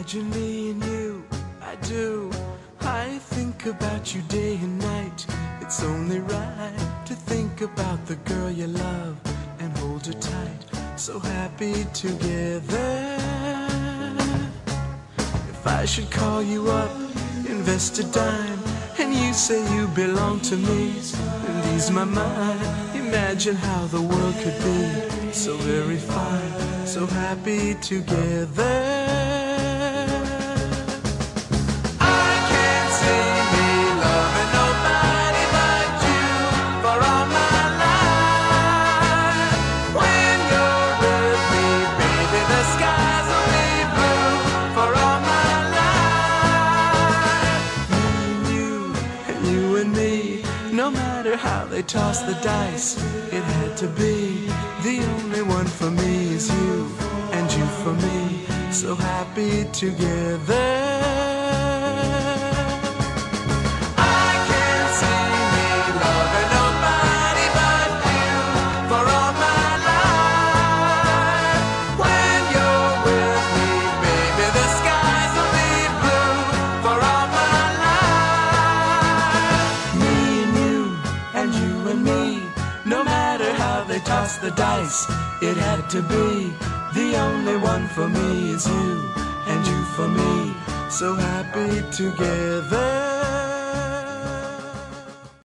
Imagine me and you, I do. I think about you day and night. It's only right to think about the girl you love and hold her tight. So happy together. If I should call you up, invest a dime, and you say you belong to me, and ease my mind. Imagine how the world could be so very fine, so happy together. No matter how they toss the dice, it had to be. The only one for me is you, and you for me, so happy together. Toss the dice, it had to be. The only one for me is you, and you for me, so happy together.